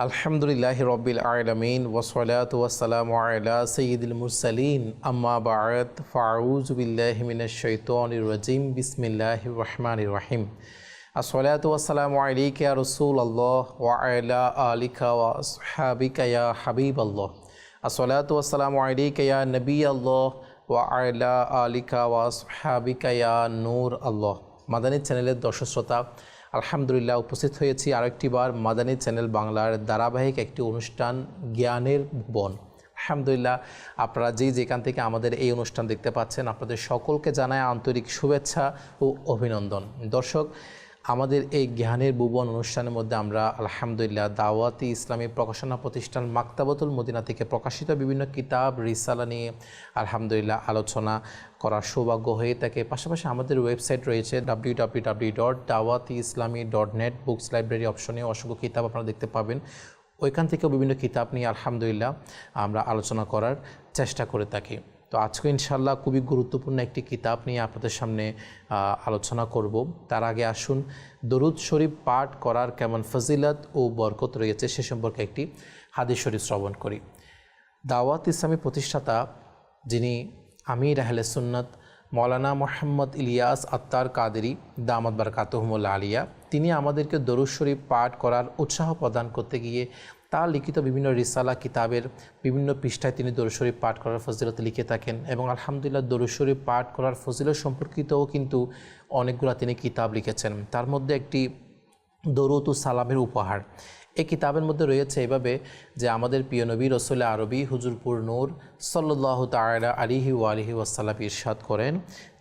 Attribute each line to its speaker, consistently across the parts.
Speaker 1: আলহামদুলিল্লাহি রব্বিল আলামিন ওয়াসসালাতু ওয়াসসালামু আলা সাইয়্যিদিল মুরসালিন আম্মা বা'দ ফাআউযু বিল্লাহি মিনাশ শাইতানির রাজিম বিসমিল্লাহির রহমানির রহিম আসসালাতু ওয়াসসালামু আলাইকা ইয়া রাসূলুল্লাহ ওয়া আলা আলিকা ওয়া আসহাবিকা ইয়া হাবিবাল্লাহ আসসালাতু ওয়াসসালামু আলাইকা ইয়া নবিয়াল্লাহ ওয়া আলা আলিকা ওয়া আসহাবিকা ইয়া নূর আল্লাহ। মাদানী চ্যানেলের দর্শক শ্রোতা, আলহামদুলিল্লাহ উপস্থিত হয়েছি আরেকটি বার মাদানী চ্যানেল বাংলার ধারাবাহিক একটি অনুষ্ঠান জ্ঞানের ভুবন। আলহামদুলিল্লাহ আপনারা যেখান থেকে আমাদের এই অনুষ্ঠান দেখতে পাচ্ছেন, আপনাদের সকলকে জানায় আন্তরিক শুভেচ্ছা ও অভিনন্দন। দর্শক, আমাদের এই জ্ঞানের ভুবন অনুষ্ঠানের মধ্যে আমরা আলহামদুলিল্লাহ দাওয়াতি ইসলামী প্রকাশনা প্রতিষ্ঠান মাকতাবাতুল মদিনা থেকে প্রকাশিত বিভিন্ন কিতাব রিসালা নিয়ে আলহামদুলিল্লাহ আলোচনা করার সৌভাগ্য হয়ে থাকে। পাশাপাশি আমাদের ওয়েবসাইট রয়েছে www.dawatiislami.net, বুকস লাইব্রেরি অপশনে অসংখ্য কিতাব আপনারা দেখতে পাবেন। ওইখান থেকেও বিভিন্ন কিতাব নিয়ে আলহামদুলিল্লাহ আমরা আলোচনা করার চেষ্টা করে থাকি। তো আজকে ইনশাআল্লাহ খুবই গুরুত্বপূর্ণ একটি কিতাব নিয়ে আপনাদের সামনে আলোচনা করব। তার আগে আসুন দরুদ শরীফ পাঠ করার কেমন ফজিলত ও বরকত রয়েছে সে সম্পর্কে একটি হাদিস শরীফ শ্রবণ করি। দাওয়াত ইসলামী প্রতিষ্ঠাতা যিনি আমির আহলে সুন্নাত মৌলানা মোহাম্মদ ইলিয়াস আত্তার কাদেরী দামাত বারাকাতুহুমুল আলিয়া, তিনি আমাদেরকে দরুদ শরীফ পাঠ করার উৎসাহ প্রদান করতে গিয়ে তার লিখিত বিভিন্ন রিসালা কিতাবের বিভিন্ন পৃষ্ঠায় তিনি দরুদ শরীফ পাঠ করার ফজিলত লিখে থাকেন এবং আলহামদুলিল্লাহ দরুদ শরীফ পাঠ করার ফজিলত সম্পর্কিতও কিন্তু অনেকগুলো তিনি কিতাব লিখেছেন। তার মধ্যে একটি দরুদ ও সালামের উপহার, এই কিতাবের মধ্যে রয়েছে এভাবে যে আমাদের প্রিয় নবী রসুল আরবি হুজুরপুর নূর সাল্লাল্লাহু তাআলা আলাইহি ওয়া আলিহি ওয়াসাল্লাম ইরশাদ করেন,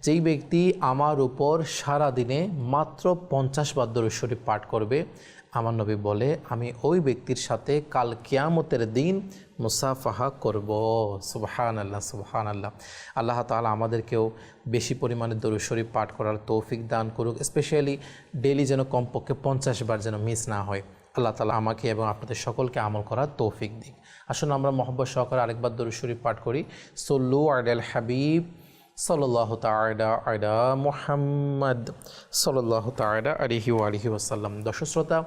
Speaker 1: যেই ব্যক্তি আমার উপর সারা দিনে মাত্র 50 বার দরুদ শরীফ পাঠ করবে, আমার নবী বলে আমি ওই ব্যক্তির সাথে কাল কিয়ামতের দিন মুসাফাহা করব। সুবহানাল্লাহ সুবহানাল্লাহ। আল্লাহ তাআলা আমাদেরকেও বেশি পরিমাণে দরুদ শরীফ পাঠ করার তৌফিক দান করুক, স্পেশালি ডেইলি যেন কমপক্ষে 50 বার যেন মিস না হয়। আল্লাহ তাআলা আমাকে এবং আপনাদের সকলকে আমল করার তৌফিক দিক। আসুন আমরা মহব্বত সহকারে আরেকবার দরুদ শরীফ পাঠ করি। সল্লু আলাল হাবিব সাল্লাল্লাহু তাআলা আলা মুহাম্মদ সাল্লাল্লাহু তাআলা আলাইহি ওয়া আলিহি ওয়াসাল্লাম। দর্শক শ্রোতা,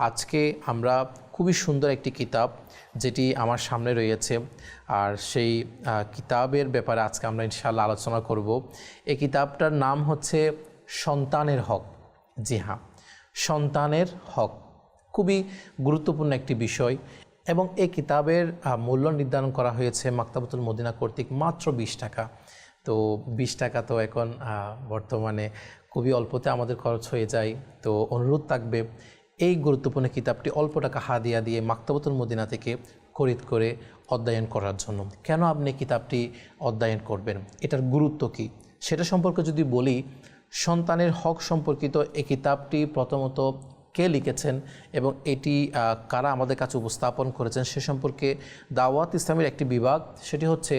Speaker 1: আজকে আমরা খুবই সুন্দর একটি কিতাব যেটি আমার সামনে রয়েছে, আর সেই কিতাবের ব্যাপারে আজকে আমরা ইনশাআল্লাহ আলোচনা করব। এই কিতাবটার নাম হচ্ছে সন্তানের হক। জি হ্যাঁ, সন্তানের হক খুবই গুরুত্বপূর্ণ একটি বিষয় এবং এই কিতাবের মূল্য নির্ধারণ করা হয়েছে মাকতাবাতুল মদিনা কর্তৃক মাত্র 20 টাকা। তো 20 টাকা তো এখন বর্তমানে খুবই অল্পতে আমাদের খরচ হয়ে যায়। তো অনুরোধ থাকবে এই গুরুত্বপূর্ণ কিতাবটি অল্প টাকা হাদিয়া দিয়ে মাকতাবাতুল মদিনা থেকে খরিদ করে অধ্যয়ন করার জন্য। কেন আপনি কিতাবটি অধ্যয়ন করবেন, এটার গুরুত্ব কী সেটা সম্পর্কে যদি বলি, সন্তানের হক সম্পর্কিত এই কিতাবটি প্রথমত কে লিখেছেন এবং এটি কারা আমাদের কাছে উপস্থাপন করেছেন সে সম্পর্কে দাওয়াত ইসলামের একটি বিভাগ, সেটি হচ্ছে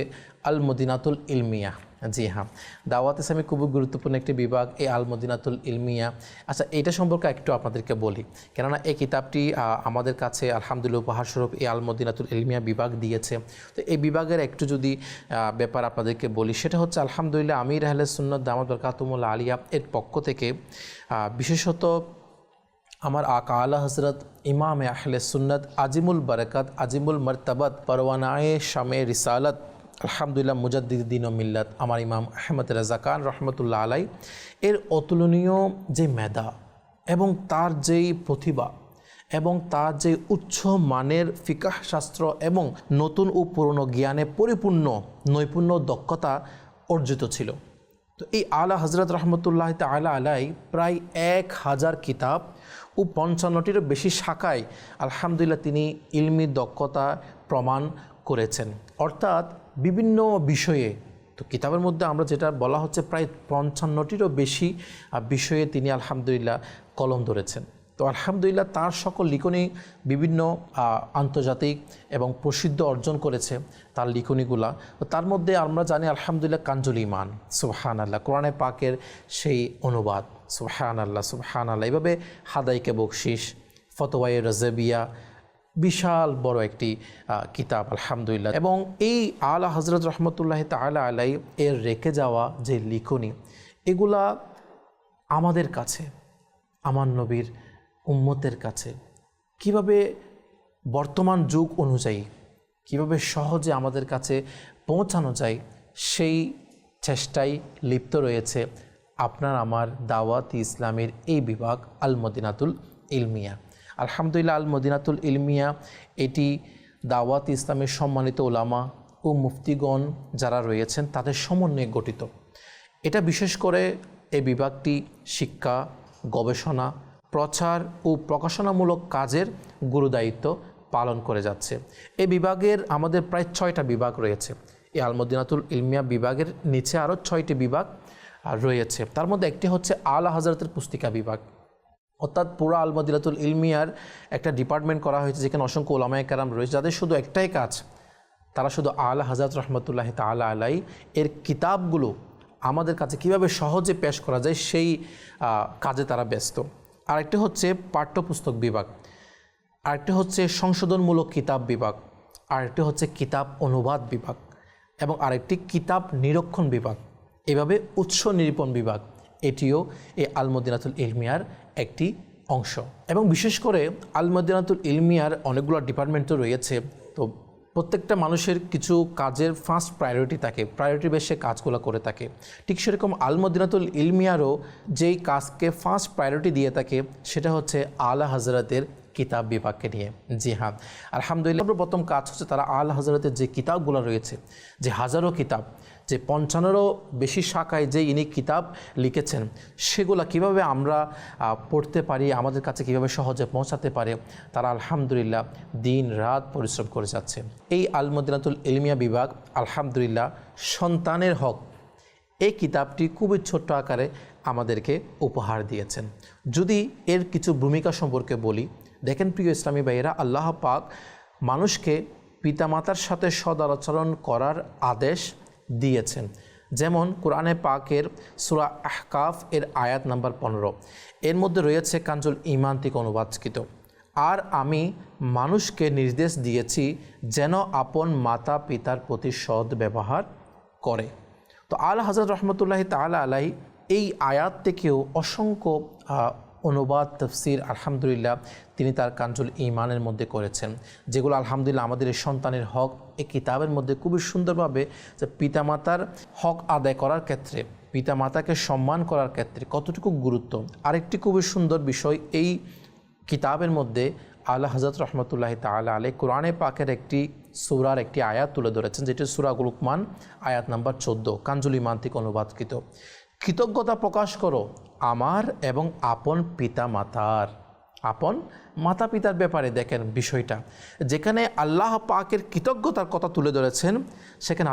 Speaker 1: আল মদিনাতুল ইলমিয়া। জি হ্যাঁ, দাওয়াত ইসলামী খুবই গুরুত্বপূর্ণ একটি বিভাগ এই আল মদিনাতুল ইলমিয়া। আচ্ছা, এটা সম্পর্কে একটু আপনাদেরকে বলি, কেননা এই কিতাবটি আমাদের কাছে আলহামদুলিল্লাহ উপহারস্বরূপ এই আল মদিনাতুল ইলমিয়া বিভাগ দিয়েছে। তো এই বিভাগের একটু যদি ব্যাপার আপনাদেরকে বলি, সেটা হচ্ছে আলহামদুলিল্লাহ আমির আহলে সুন্নাত দামাত বারাকাতুহুমুল আলিয়া এর পক্ষ থেকে বিশেষত আমার আকা আলা হজরত ইমাম আহলে সুন্নাত আজিমুল বারাকাত আজিমুল মর্তাবাত পরওয়ানায়ে শামে রিসালাত আলহামদুলিল্লাহ মুজাদ্দিদ ও মিল্লাত আমার ইমাম আহমদ রাজা খান রহমতুল্লাহ আলাই এর অতুলনীয় যে মেধা এবং তার যেই প্রতিভা এবং তার যে উচ্চ মানের ফিকাহ শাস্ত্র এবং নতুন ও পুরনো জ্ঞানে পরিপূর্ণ নৈপুণ্য দক্ষতা অর্জিত ছিল। তো এই আলা হজরত রহমতুল্লাহ তাআলা আলাই প্রায় 1000 কিতাব ও 55টিরও বেশি শাখায় আলহামদুলিল্লাহ তিনি ইলমি দক্ষতা প্রমাণ করেছেন, অর্থাৎ বিভিন্ন বিষয়ে। তো কিতাবের মধ্যে আমরা যেটা বলা হচ্ছে প্রায় 55টিরও বেশি বিষয়ে তিনি আলহামদুলিল্লাহ কলম ধরেছেন। তো আলহামদুলিল্লাহ তার সকল লিখনী বিভিন্ন আন্তর্জাতিক এবং প্রসিদ্ধ অর্জন করেছে তার লিখনীগুলা। তার মধ্যে আমরা জানি আলহামদুলিল্লাহ কানজুল ঈমান, সুবহানাল্লাহ, কোরআনে পাকের সেই অনুবাদ, সুবহানাল্লাহ সুবহানাল্লাহ। এইভাবে হাদাইকে বকশিশ, ফতোয়ায়ে রাজাবিয়া, বিশাল বড় একটি কিতাব আলহামদুলিল্লাহ। এবং এই আলা হজরত রহমতুল্লাহ তাআলা আলাই এর রেখে যাওয়া যে লিখনী, এগুলা আমাদের কাছে, আমার নবীর উম্মতের কাছে কিভাবে বর্তমান যুগ অনুযায়ী কিভাবে সহজে আমাদের কাছে পৌঁছানো যায় সেই চেষ্টায় লিপ্ত রয়েছে আপনার আমার দাওয়াত ইসলামের এই বিভাগ আল মদিনাতুল ইলমিয়া। আলহামদুলিল্লাহ, আল মদিনাতুল ইলমিয়া এটি দাওয়াত ইসলামের সম্মানিত ওলামা ও মুফতিগণ যারা রয়েছেন তাদের সমন্বয়ে গঠিত। এটা বিশেষ করে এই বিভাগটি শিক্ষা, গবেষণা, প্রচার ও প্রকাশনামূলক কাজের গুরুদায়িত্ব পালন করে যাচ্ছে। এই বিভাগের আমাদের প্রায় 6টা বিভাগ রয়েছে। এই আল মদিনাতুল ইলমিয়া বিভাগের নিচে আরও 6টি বিভাগ রয়েছে। তার মধ্যে একটি হচ্ছে আলা হযরতের পুস্তিকা বিভাগ, অর্থাৎ পুরো আল মদিনাতুল ইলমিয়ার একটা ডিপার্টমেন্ট করা হয়েছে যেখানে অসংখ্য ওলামায়ে কেরাম রয়েছে যাদের শুধু একটাই কাজ, তারা শুধু আলা হযরত রহমতুল্লাহি তাআলা আলাইহি এর কিতাবগুলো আমাদের কাছে কিভাবে সহজে পেশ করা যায় সেই কাজে তারা ব্যস্ত। আরেকটি হচ্ছে পাঠ্যপুস্তক বিভাগ, আরেকটি হচ্ছে সংশোধনমূলক কিতাব বিভাগ, আরেকটি হচ্ছে কিতাব অনুবাদ বিভাগ এবং আরেকটি কিতাব নিরীক্ষণ বিভাগ, এভাবে উৎস নিরূপণ বিভাগ, এটিও এই আল মদিনাতুল ইলমিয়ার একটি অংশ। এবং বিশেষ করে আল মদিনাতুল ইলমিয়ার অনেকগুলো ডিপার্টমেন্ট তো রয়েছে, তো প্রত্যেকটা মানুষের কিছু কাজের ফার্স্ট প্রায়োরিটি থাকে, প্রায়োরিটি বেশে কাজগুলো করে থাকে। ঠিক সেরকম আল মদিনাতুল ইলমিয়ারও যেই কাজকে ফার্স্ট প্রায়োরিটি দিয়ে থাকে সেটা হচ্ছে আলা হযরতের কিতাব বিভাগকে নিয়ে। জি হ্যাঁ, আলহামদুলিল্লাহ, প্রথম কাজ হচ্ছে তারা আলা হযরতের যে কিতাবগুলো রয়েছে, যে হাজারো কিতাব, যে 50-এরও বেশি শাখায় যে ইনি কিতাব লিখেছেন, সেগুলো কিভাবে আমরা পড়তে পারি, আমাদের কাছে কিভাবে সহজে পৌঁছাতে পারে, তারা আলহামদুলিল্লাহ দিন রাত পরিশ্রম করে যাচ্ছে। এই আল মদিনাতুল ইলমিয়া বিভাগ আলহামদুলিল্লাহ সন্তানের হক এই কিতাবটি খুবই ছোট্ট আকারে আমাদেরকে উপহার দিয়েছেন। যদি এর কিছু ভূমিকা সম্পর্কে বলি, দেখেন প্রিয় ইসলামী ভাইয়েরা, আল্লাহ পাক মানুষকে পিতামাতার সাথে সদাচরণ করার আদেশ দিয়েছেন। যেমন কোরআনে পাকের সূরা আহকাফ এর আয়াত নাম্বার 15, এর মধ্যে রয়েছে কানজুল ঈমান থেকে অনুবাদকৃত, আর আমি মানুষকে নির্দেশ দিয়েছি যেন আপন মাতা পিতার প্রতি সৎ ব্যবহার করে। তো আলা হযরত রহমতুল্লাহি তাআলা আলাইহি এই আয়াত থেকেও অসংখ্য অনুবাদ তাফসীর আলহামদুলিল্লাহ তিনি তার কানজুল ঈমানের মধ্যে করেছেন, যেগুলো আলহামদুলিল্লাহ আমাদের এই সন্তানের হক এই কিতাবের মধ্যে খুবই সুন্দরভাবে যে পিতামাতার হক আদায় করার ক্ষেত্রে, পিতামাতাকে সম্মান করার ক্ষেত্রে কতটুকু গুরুত্ব। আরেকটি খুবই সুন্দর বিষয় এই কিতাবের মধ্যে আলা হযরত রহমতুল্লাহি তাআলা আলাইহি কোরআনে পাকের একটি সূরার একটি আয়াত তুলে ধরেছেন, যেটি সূরা লুকমান আয়াত নাম্বার 14 কানজুল ঈমান থেকে অনুবাদকৃত। কৃতজ্ঞতা প্রকাশ করো আমার এবং আপন পিতা মাতার, আপন মাতা পিতার ব্যাপারে দেখেন বিষয়টা, যেখানে আল্লাহ পাকের কৃতজ্ঞতার কথা তুলে ধরেছেন, সেখানে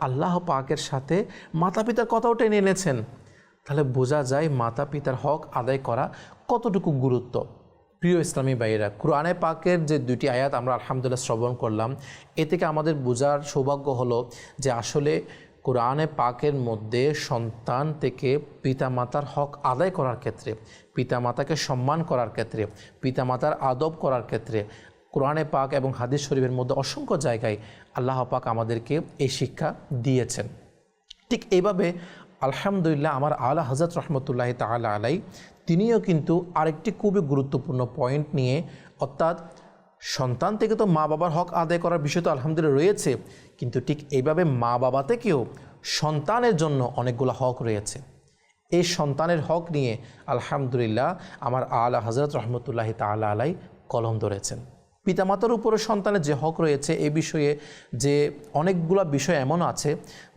Speaker 1: আল্লাহ পাকের সাথে মাতা পিতার কথাও টেনে এনেছেন। তাহলে বোঝা যায় মাতা পিতার হক আদায় করা কতটুকু গুরুত্ব। প্রিয় ইসলামী ভাইয়েরা, কোরআনে পাকের যে 2টি আয়াত আমরা আলহামদুলিল্লাহ শ্রবণ করলাম, এ থেকে আমাদের বোঝার সৌভাগ্য হলো যে আসলে কোরআনে পাকের মধ্যে সন্তান থেকে পিতামাতার হক আদায় করার ক্ষেত্রে, পিতামাতাকে সম্মান করার ক্ষেত্রে, পিতামাতার আদব করার ক্ষেত্রে কোরআনে পাক এবং হাদিস শরীফের মধ্যে অসংখ্য জায়গায় আল্লাহ পাক আমাদেরকে এই শিক্ষা দিয়েছেন। ঠিক এইভাবে আলহামদুলিল্লাহ আমার আলা হযরত রহমতুল্লাহি তাআলা আলাইহি তিনিও কিন্তু আরেকটি খুবই গুরুত্বপূর্ণ পয়েন্ট নিয়ে, অর্থাৎ সন্তান থেকে তো মা বাবার হক আদায় করার বিষয় তো আলহামদুলিল্লাহ রয়েছে, কিন্তু ঠিক এইভাবে মা বাবা থেকেও সন্তানের জন্য অনেকগুলো হক রয়েছে। এই সন্তানের হক নিয়ে আলহামদুলিল্লাহ আমার আলা হযরত রহমতুল্লাহি তাআলা আলাইহি কলম ধরেছেন। পিতামাতার উপরে সন্তানের যে হক রয়েছে এই বিষয়ে যে অনেকগুলো বিষয় এমন আছে,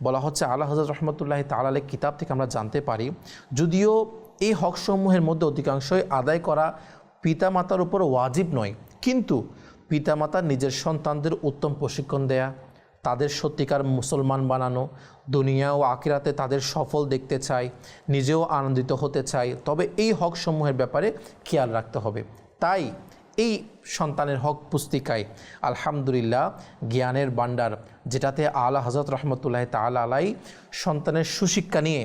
Speaker 1: বলা হচ্ছে আলা হযরত রহমতুল্লাহি তাআলা আলাইহি কিতাব থেকে আমরা জানতে পারি, যদিও এই হকসমূহের মধ্যে অধিকাংশই আদায় করা পিতামাতার উপর ওয়াজিব নয়, কিন্তু পিতামাতার নিজের সন্তানদের উত্তম প্রশিক্ষণ দেয়া, তাদের সত্যিকার মুসলমান বানানো, দুনিয়া ও আখিরাতে তাদের সফল দেখতে চায়, নিজেও আনন্দিত হতে চায়, তবে এই হকসমূহের ব্যাপারে খেয়াল রাখতে হবে। তাই এই সন্তানের হক পুস্তিকায় আলহামদুলিল্লাহ জ্ঞানের ভান্ডার, যেটাতে আলা হযরত রহমতুল্লাহি তাআলা আলাইহি সন্তানের সুশিক্ষা নিয়ে,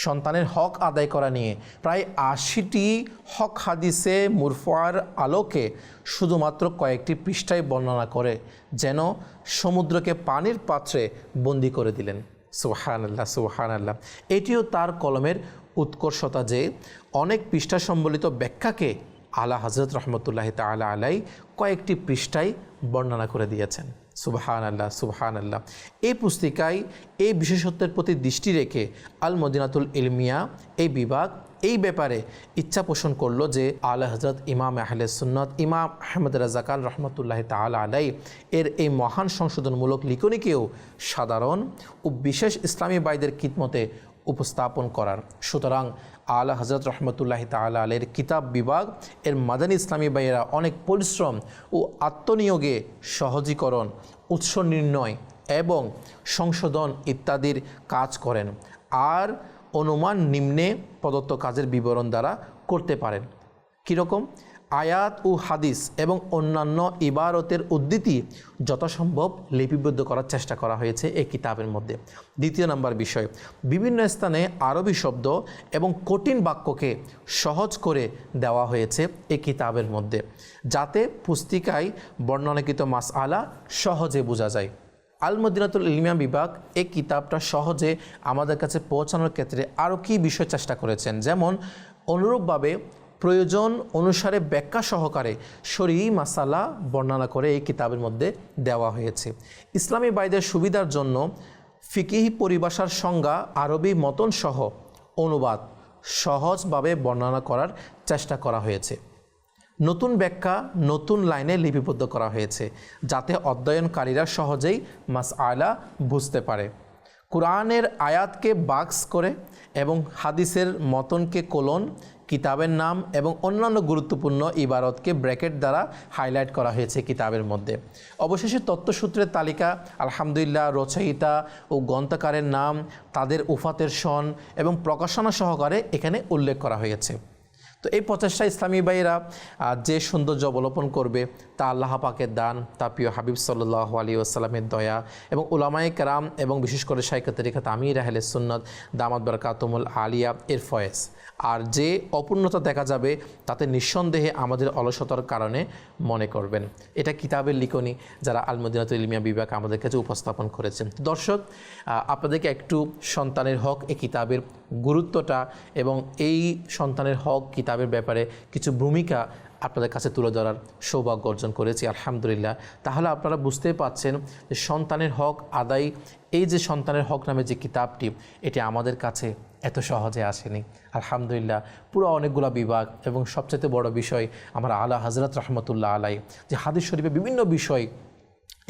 Speaker 1: সন্তানের হক আদায় করা নিয়ে প্রায় 80টি হক হাদিসে মুরফুয়ার আলোকে শুধুমাত্র কয়েকটি পৃষ্ঠায় বর্ণনা করে যেন সমুদ্রকে পানির পাত্রে বন্দি করে দিলেন। সুবহানাল্লাহ, সুবহানাল্লাহ। এটিও তার কলমের উৎকর্ষতা যে অনেক পৃষ্ঠা সম্বলিত ব্যাখ্যাকে আলা হযরত রহমতুল্লাহি তাআলা আলাই কয়েকটি পৃষ্ঠায় বর্ণনা করে দিয়েছেন। সুবহানাল্লাহ, সুবহানাল্লাহ। এই পুস্তিকায় এই বিশেষত্বের প্রতি দৃষ্টি রেখে আল মদিনাতুল ইলমিয়া এই বিভাগ এই ব্যাপারে ইচ্ছা পোষণ করলো যে আলা হযরত ইমাম আহলে সুন্নাত ইমাম আহমদ রাজা খান রহমতুল্লাহি তাআলা আলাই এর এই মহান সংশোধনমূলক লিখনিকেও সাধারণ ও বিশেষ ইসলামী ভাইদের খিদমতে উপস্থাপন করার। সুতরাং আলা হযরত রহমতুল্লাহি তাআলা আলাইহির কিতাব বিভাগ এর মাদানী ইসলামী ভাইয়েরা অনেক পরিশ্রম ও আত্মনিয়োগে সহজীকরণ, উৎস নির্ণয় এবং সংশোধন ইত্যাদির কাজ করেন, আর অনুমান নিম্নে প্রদত্ত কাজের বিবরণ দ্বারা করতে পারেন। কীরকম? আয়াত ও হাদিস এবং অন্যান্য ইবারতের উদ্ধৃতি যথাসম্ভব লিপিবদ্ধ করার চেষ্টা করা হয়েছে এই কিতাবের মধ্যে। দ্বিতীয় নম্বর বিষয়, বিভিন্ন স্থানে আরবি শব্দ এবং কঠিন বাক্যকে সহজ করে দেওয়া হয়েছে এই কিতাবের মধ্যে, যাতে পুস্তিকায় বর্ণনাকৃত মাসআলা সহজে বোঝা যায়। আল মদিনাতুল ইলমিয়া বিভাগ এই কিতাবটা সহজে আমাদের কাছে পৌঁছানোর ক্ষেত্রে আরও কী বিষয় চেষ্টা করেছেন, যেমন অনুরূপভাবে প্রয়োজন অনুসারে ব্যাখ্যা সহকারে শরঈ মাসালা বর্ণনা করে এই কিতাবের মধ্যে দেওয়া হয়েছে। ইসলামী ভাইদের সুবিধার জন্য ফিকিহি পরিভাষার সংজ্ঞা আরবি মতন সহ অনুবাদ সহজভাবে বর্ণনা করার চেষ্টা করা হয়েছে। নতুন ব্যাখ্যা নতুন লাইনে লিপিবদ্ধ করা হয়েছে, যাতে অধ্যয়নকারীরা সহজেই মাসআলা বুঝতে পারে। কোরআনের আয়াতকে বাক্স করে এবং হাদিসের মতনকে কোলন, কিতাবের নাম এবং অন্যান্য গুরুত্বপূর্ণ ইবারতকে ব্র্যাকেট দ্বারা হাইলাইট করা হয়েছে কিতাবের মধ্যে। অবশেষে তথ্যসূত্রের তালিকা, আলহামদুলিল্লাহ, রচয়িতা ও গ্রন্থকারের নাম, তাদের উফাতের সন এবং প্রকাশনা সহকারে এখানে উল্লেখ করা হয়েছে। তো এই প্রচেষ্টা ইসলামী ভাইয়েরা যে সৌন্দর্য অবলোপন করবে তা আল্লাহ পাকের দান, তা প্রিয় হাবিব সাল্লাল্লাহু আলাইহি ওয়াসাল্লামের দয়া এবং উলামায়ে কেরাম এবং বিশেষ করে শাইখে তরিকত আমির আহলে সুন্নাত দামাত বারাকাতুহুল আলিয়া এর ফয়েজ। আর যে অপূর্ণতা দেখা যাবে তাতে নিঃসন্দেহে আমাদের অলসতার কারণে মনে করবেন। এটা কিতাবের লিখনি যারা আল মদিনাতুল ইলমিয়া বিভাগ আমাদের কাছে উপস্থাপন করেছেন। দর্শক, আপনাদেরকে একটু সন্তানের হক এই কিতাবের গুরুত্বটা এবং এই সন্তানের হক কিতাবের ব্যাপারে কিছু ভূমিকা আপনাদের কাছে তুলে ধরার সৌভাগ্য অর্জন করেছি, আলহামদুলিল্লাহ। তাহলে আপনারা বুঝতেই পাচ্ছেন যে সন্তানের হক আদায়, এই যে সন্তানের হক নামে যে কিতাবটি, এটি আমাদের কাছে এত সহজে আসেনি, আলহামদুলিল্লাহ। পুরো অনেকগুলো বিভাগ এবং সবচেয়ে বড় বিষয় আমার আলা হযরত রহমতুল্লাহ আলাই যে হাদিস শরীফে বিভিন্ন বিষয়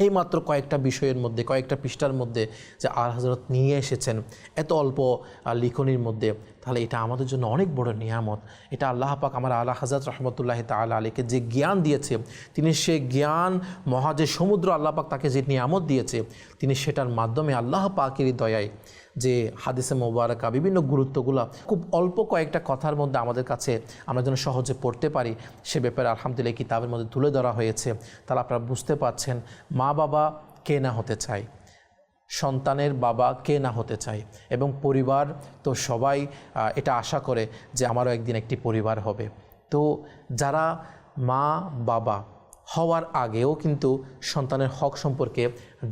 Speaker 1: এই মাত্র কয়েকটা বিষয়ের মধ্যে, কয়েকটা পৃষ্ঠার মধ্যে যে আলা হযরত নিয়ে এসেছেন এত অল্প লিখনির মধ্যে, তাহলে এটা আমাদের জন্য অনেক বড় নিয়ামত। এটা আল্লাহ পাক আমার আলা হযরত রহমতুল্লাহি তাআলা আলাইকে যে জ্ঞান দিয়েছে, তিনি সে জ্ঞান মহা যে সমুদ্র আল্লাহ পাক তাকে যে নিয়ামত দিয়েছে, তিনি সেটার মাধ্যমে আল্লাহ পাকেরই দয়ায় যে হাদিসে মোবারকা বিভিন্ন গুরুত্বগুলো খুব অল্প কয়েকটা কথার মধ্যে আমাদের কাছে আমরা যেন সহজে পড়তে পারি, সে ব্যাপারে আলহামদুলিল্লাহ কিতাবের মধ্যে তুলে ধরা হয়েছে। তাহলে আপনারা বুঝতে পারছেন মা বাবা কে না হতে চায়, সন্তানের বাবা কে না হতে চায়, এবং পরিবার তো সবাই এটা আশা করে যে আমারও একদিন একটি পরিবার হবে। তো যারা মা বাবা হওয়ার আগেও কিন্তু সন্তানের হক সম্পর্কে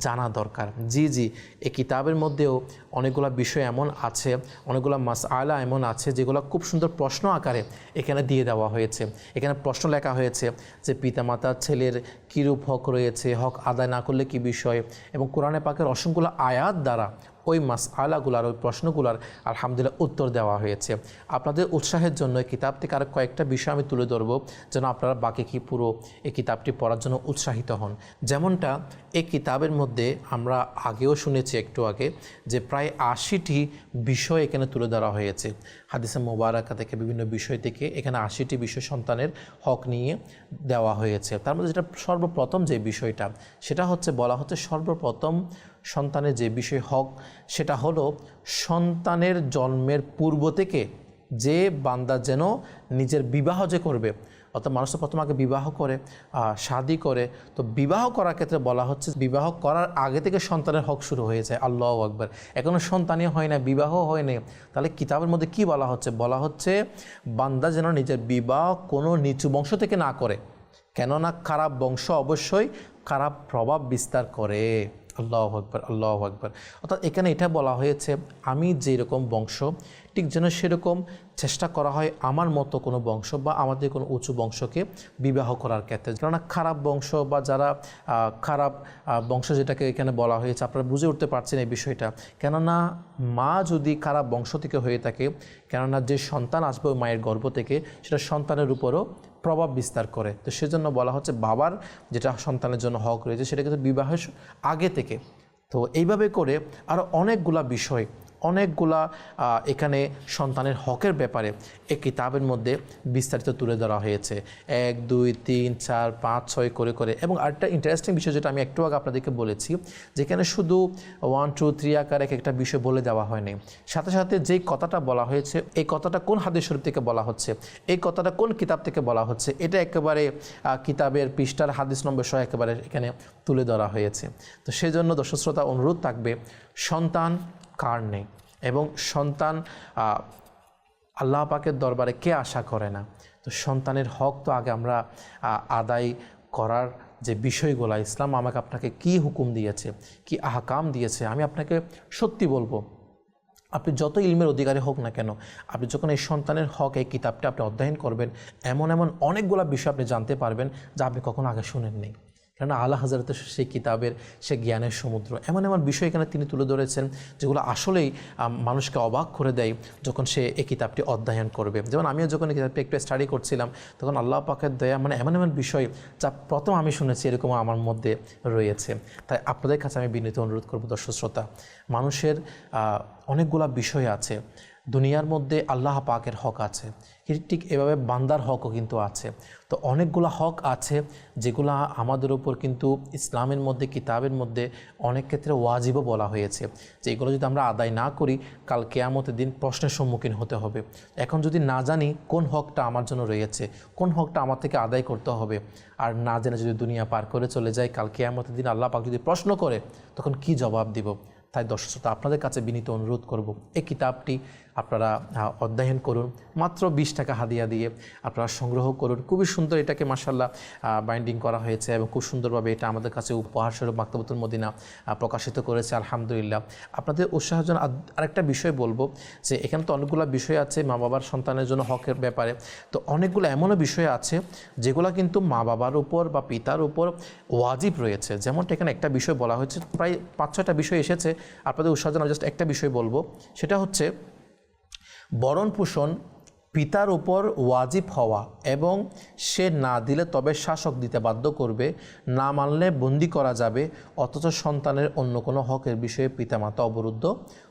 Speaker 1: জানা দরকার। জি এই কিতাবের মধ্যেও অনেকগুলো বিষয় এমন আছে, অনেকগুলো মাসআলা এমন আছে যেগুলো খুব সুন্দর প্রশ্ন আকারে এখানে দিয়ে দেওয়া হয়েছে। এখানে প্রশ্ন লেখা হয়েছে যে পিতামাতার ছেলের কীরূপ হক রয়েছে, হক আদায় না করলে কী বিষয়, এবং কোরআনে পাকের অসংখ্যগুলো আয়াত দ্বারা ওই মাসআলাগুলার ওই প্রশ্নগুলার আলহামদুলিল্লাহ উত্তর দেওয়া হয়েছে। আপনাদের উৎসাহের জন্য এই কিতাব থেকে আরও কয়েকটা বিষয় আমি তুলে ধরব, যেন আপনারা বাকি কি পুরো এই কিতাবটি পড়ার জন্য উৎসাহিত হন। যেমনটা এই কিতাবের মধ্যে আমরা আগেও শুনেছি একটু আগে যে প্রায় 80টি বিষয় এখানে তুলে ধরা হয়েছে। হাদিসে মোবারকা থেকে বিভিন্ন বিষয় থেকে এখানে 80টি বিষয় সন্তানের হক নিয়ে দেওয়া হয়েছে। তার মধ্যে যেটা সর্বপ্রথম যে বিষয়টা, সেটা হচ্ছে বলা হচ্ছে সর্বপ্রথম সন্তানের যে বিষয় হক, সেটা হলো সন্তানের জন্মের পূর্ব থেকে যে বান্দা যেন নিজের বিবাহ যে করবে, অর্থাৎ মানুষ তো প্রথম আগে বিবাহ করে, শাদী করে, তো বিবাহ করার ক্ষেত্রে বলা হচ্ছে বিবাহ করার আগে থেকে সন্তানের হক শুরু হয়ে যায়। আল্লাহু আকবার, এখনও সন্তানই হয় না, বিবাহ হয়নি, তাহলে কিতাবের মধ্যে কি বলা হচ্ছে? বলা হচ্ছে বান্দা যেন নিজের বিবাহ কোনো নিচু বংশ থেকে না করে, কেননা খারাপ বংশ অবশ্যই খারাপ প্রভাব বিস্তার করে। আল্লাহু আকবার, আল্লাহু আকবার। অর্থাৎ এখানে এটা বলা হয়েছে আমি যেরকম বংশ ঠিক যেন সেরকম চেষ্টা করা হয় আমার মতো কোনো বংশ বা আমাদের কোনো উঁচু বংশকে বিবাহ করার ক্ষেত্রে। কেননা খারাপ বংশ বা যারা খারাপ বংশ যেটাকে এখানে বলা হয়েছে, আপনারা বুঝে উঠতে পারছেন এই বিষয়টা। কেননা মা যদি খারাপ বংশ থেকে হয়ে থাকে, কেননা যে সন্তান আসবে ওই মায়ের গর্ভ থেকে সেটা সন্তানের উপরও প্রভাব বিস্তার করে। তো সেজন্য বলা হচ্ছে বাবার যেটা সন্তানের জন্য হক রয়েছে সেটা কিন্তু বিবাহের আগে থেকে। তো এইভাবে করে আরও অনেকগুলা বিষয়, অনেকগুলা এখানে সন্তানের হকের ব্যাপারে এই কিতাবের মধ্যে বিস্তারিত তুলে ধরা হয়েছে 1 2 3 4 5 6 করে করে। এবং আরেকটা ইন্টারেস্টিং বিষয় যেটা আমি একটু আগে আপনাদেরকে বলেছি, যেখানে শুধু 1 2 3 আকারে একটা বিষয় বলে দেওয়া হয়নি, সাথে সাথে যেই কথাটা বলা হয়েছে এই কথাটা কোন হাদিস শরীফ থেকে বলা হচ্ছে, এই কথাটা কোন কিতাব থেকে বলা হচ্ছে, এটা একেবারে কিতাবের পৃষ্ঠার হাদিস নম্বর সহ একেবারে এখানে তুলে ধরা হয়েছে। তো সেই জন্য দর্শক শ্রোতা অনুরোধ থাকবে, সন্তান কার নেই এবং সন্তান আল্লাহ পাকের দরবারে কে আশা করে না। তো সন্তানের হক তো আগে আমরা আদায় করার যে বিষয়গুলো, ইসলাম আমাকে আপনাকে কি হুকুম দিয়েছে, কি আহকাম দিয়েছে, আমি আপনাকে সত্যি বলবো, আপনি যত ইলমের অধিকারী হোক না কেন, আপনি যখন এই সন্তানের হক এই কিতাবটা আপনি অধ্যয়ন করবেন, এমন এমন অনেকগুলো বিষয় আপনি জানতে পারবেন যা আপনি কখনো আগে শুনেননি। কেননা আলা হযরতের সেই কিতাবের সে জ্ঞানের সমুদ্র, এমন এমন বিষয় এখানে তিনি তুলে ধরেছেন যেগুলো আসলেই মানুষকে অবাক করে দেয় যখন সে এই কিতাবটি অধ্যয়ন করবে। যেমন আমিও যখন এই কিতাবটি একটু স্টাডি করছিলাম তখন আল্লাহ পাকের দয়া এমন এমন বিষয় যা প্রথম আমি শুনেছি এরকম আমার মধ্যে রয়েছে। তাই আপনাদের কাছে আমি বিনীত অনুরোধ করব দর্শক শ্রোতা, মানুষের অনেকগুলা বিষয় আছে দুনিয়ার মধ্যে, আল্লাহ পাকের হক আছে, ঠিক এভাবে বান্দার হকও কিন্তু আছে। তো অনেকগুলো হক আছে যেগুলা আমাদের উপর কিন্তু ইসলামের মধ্যে কিতাবের মধ্যে অনেক ক্ষেত্রে ওয়াজিবও বলা হয়েছে, যে এগুলো যদি আমরা আদায় না করি কাল কিয়ামতের দিন প্রশ্নের সম্মুখীন হতে হবে। এখন যদি না জানি কোন হকটা আমার জন্য রয়েছে, কোন হকটা আমার থেকে আদায় করতে হবে, আর না জেনে যদি দুনিয়া পার করে চলে যায়, কাল কিয়ামতের দিন আল্লাহ পাক যদি প্রশ্ন করে তখন কি জবাব দিব। তাই দর্শক শ্রোতা আপনাদের কাছে বিনীত অনুরোধ করব, এই কিতাবটি আপনারা অধ্যয়ন করুন, মাত্র 20 টাকা হাদিয়া দিয়ে আপনারা সংগ্রহ করুন। খুবই সুন্দর এটাকে মাশাআল্লাহ বাইন্ডিং করা হয়েছে এবং খুব সুন্দরভাবে এটা আমাদের কাছে উপহার স্বরূপ মাকতাবাতুল মদিনা প্রকাশিত করেছে, আলহামদুলিল্লাহ। আপনাদের উৎসাহের জন্য আরেকটা বিষয় বলবো, যে এখানে তো অনেকগুলো বিষয় আছে মা বাবার সন্তানের জন্য হকের ব্যাপারে, তো অনেকগুলো এমনও বিষয় আছে যেগুলো কিন্তু মা বাবার উপর বা পিতার উপর ওয়াজিব রয়েছে। যেমনটা এখানে একটা বিষয় বলা হয়েছে, প্রায় 5-6টা বিষয় এসেছে, আপনাদের উৎসাহের জন্য জাস্ট একটা বিষয় বলবো, সেটা হচ্ছে ভরণ পোষণ পিতার উপর ওয়াজিব হওয়া এবং সে না দিলে তবে শাসক দিতে বাধ্য করবে, না মানলে বন্দি করা যাবে, অথচ সন্তানের অন্য কোনো হকের বিষয়ে পিতামাতা অবরুদ্ধ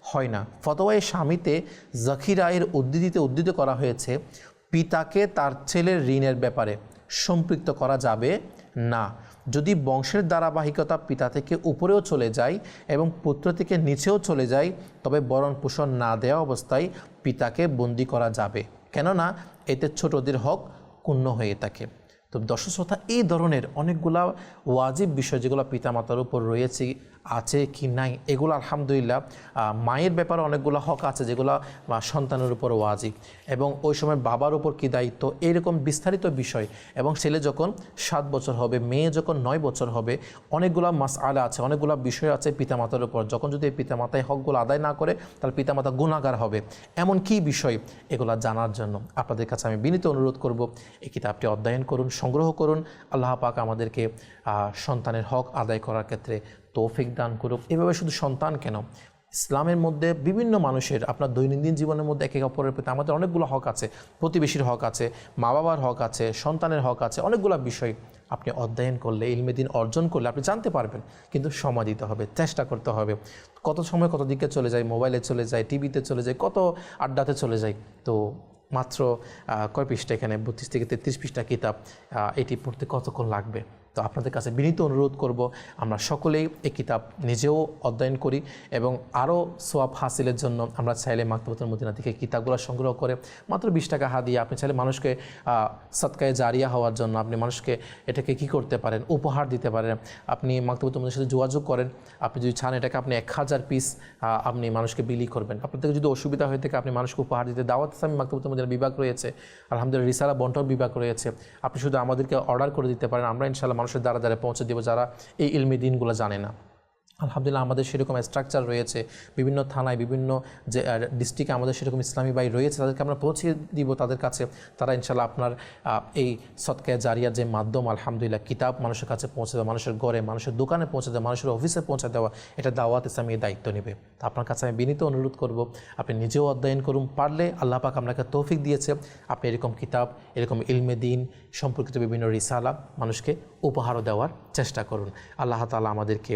Speaker 1: হয় না। ফতোয়ায়ে স্বামীতে জাকিরায়ের উদ্ধৃত করা হয়েছে, পিতাকে তার ছেলের ঋণের ব্যাপারে সম্পৃক্ত করা যাবে না। যদি বংশের ধারাবাহিকতা পিতা থেকে উপরেও চলে যায় এবং পুত্র থেকে নিচেও চলে যায়, তবে ভরণ পোষণ না দেওয়া অবস্থায় পিতাকে বন্দী করা যাবে, কেননা এতে ছোটদের হক ক্ষুণ্ণ হয়ে থাকে। তো দর্শক শ্রোতা, এই ধরনের অনেকগুলা ওয়াজিব বিষয় যেগুলো পিতামাতার উপর রয়েছে আছে কি নাই, এগুলো আলহামদুলিল্লাহ মায়ের ব্যাপারে অনেকগুলো হক আছে যেগুলো সন্তানের উপর ওয়াজিব, এবং ওই সময় বাবার উপর কী দায়িত্ব, এইরকম বিস্তারিত বিষয়। এবং ছেলে যখন 7 বছর হবে, মেয়ে যখন 9 বছর হবে, অনেকগুলো মাসআলা আছে, অনেকগুলো বিষয় আছে পিতামাতার উপর। যখন যদি এই পিতামাতায় হকগুলো আদায় না করে তাহলে পিতামাতা গুনাহগার হবে, এমন কি বিষয়, এগুলো জানার জন্য আপনাদের কাছে আমি বিনীত অনুরোধ করব, এই কিতাবটি অধ্যয়ন করুন, সংগ্রহ করুন। আল্লাহ পাক আমাদেরকে সন্তানের হক আদায় করার ক্ষেত্রে তৌফিক দান করুক। এভাবে শুধু সন্তান কেন, ইসলামের মধ্যে বিভিন্ন মানুষের আপনার দৈনন্দিন জীবনের মধ্যে একে অপরের প্রতি আমাদের অনেকগুলো হক আছে, প্রতিবেশীর হক আছে, মা বাবার হক আছে, সন্তানের হক আছে, অনেকগুলো বিষয় আপনি অধ্যয়ন করলে, ইলমে দিন অর্জন করলে আপনি জানতে পারবেন। কিন্তু সময় দিতে হবে, চেষ্টা করতে হবে। কত সময় কত দিকে চলে যায়, মোবাইলে চলে যায়, টিভিতে চলে যায়, কত আড্ডাতে চলে যায়। তো মাত্র কয় পৃষ্ঠা, এখানে 32 থেকে 33 পৃষ্ঠা কিতাব, এটি পড়তে কতক্ষণ লাগবে? তো আপনাদের কাছে বিনীত অনুরোধ করব, আমরা সকলেই এই কিতাব নিজেও অধ্যয়ন করি এবং আরও সোয়াব হাসিলের জন্য আমরা চাইলে মাকতাবাতুল মদিনা থেকে কিতাবগুলো সংগ্রহ করে মাত্র 20 টাকা হাদিয়া, আপনি চাইলে মানুষকে সদকায়ে জারিয়া হওয়ার জন্য আপনি মানুষকে এটাকে কি করতে পারেন, উপহার দিতে পারেন। আপনি মাকতাবাতুল মদিনার সাথে যোগাযোগ করেন, আপনি যদি চান এটাকে আপনি 1000 পিস আপনি মানুষকে বিলি করবেন। আপনার থেকে যদি অসুবিধা হয়ে থাকে আপনি মানুষকে উপহার দিতে, দাওয়াত ইসলামী মাকতাবাতুল মদিনার বিভাগ রয়েছে, আলহামদুলিল্লাহ রিসালা বন্টন বিভাগ রয়েছে, আপনি শুধু আমাদেরকে অর্ডার করে দিতে পারেন, আমরা ইনশাআল্লাহ মানুষের দ্বারা দ্বারা পৌঁছে দেবো যারা এই ইলমি দিনগুলো জানে না। আলহামদুলিল্লাহ আমাদের সেরকম স্ট্রাকচার রয়েছে, বিভিন্ন থানায় বিভিন্ন যে ডিস্ট্রিক্টে আমাদের সেরকম ইসলামী ভাই রয়েছে, তাদেরকে আমরা পৌঁছে দিব তাদের কাছে। তারা ইনশাল্লাহ আপনার এই সদকায়ে জারিয়ার যে মাধ্যম, আলহামদুলিল্লাহ কিতাব মানুষের কাছে পৌঁছে দেওয়া, মানুষের ঘরে, মানুষের দোকানে পৌঁছে দেওয়া, মানুষের অফিসে পৌঁছে দেওয়া, এটা দাওয়াত ইসলামী দায়িত্ব নেবে। তো আপনার কাছে আমি বিনীত অনুরোধ করব, আপনি নিজেও অধ্যয়ন করুন, পারলে আল্লাহ পাক আপনাকে তৌফিক দিয়েছে, আপনি এরকম কিতাব, এরকম ইলমে দ্বীন সম্পর্কিত বিভিন্ন রিসালা মানুষকে উপহারও দেওয়ার চেষ্টা করুন। আল্লাহ তাআলা আমাদেরকে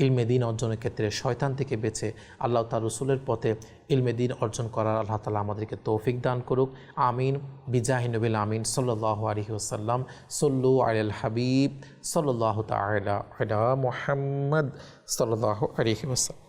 Speaker 1: ইলমে দ্বীন অর্জনের ক্ষেত্রে শয়তান থেকে বেঁচে আল্লাহ তার রসুলের পথে ইলমে দ্বীন অর্জন করার আল্লাহ তাআলা আমাদেরকে তৌফিক দান করুক। আমিন বিজাহি নবিল আমিন সাল্লাল্লাহু আলাইহি ওয়াসাল্লাম। সল্লু আলাল হাবিব সাল্লাল্লাহু তাআলা আলা মুহাম্মদ সাল্লাল্লাহু আলাইহি ওয়াসাল্লাম।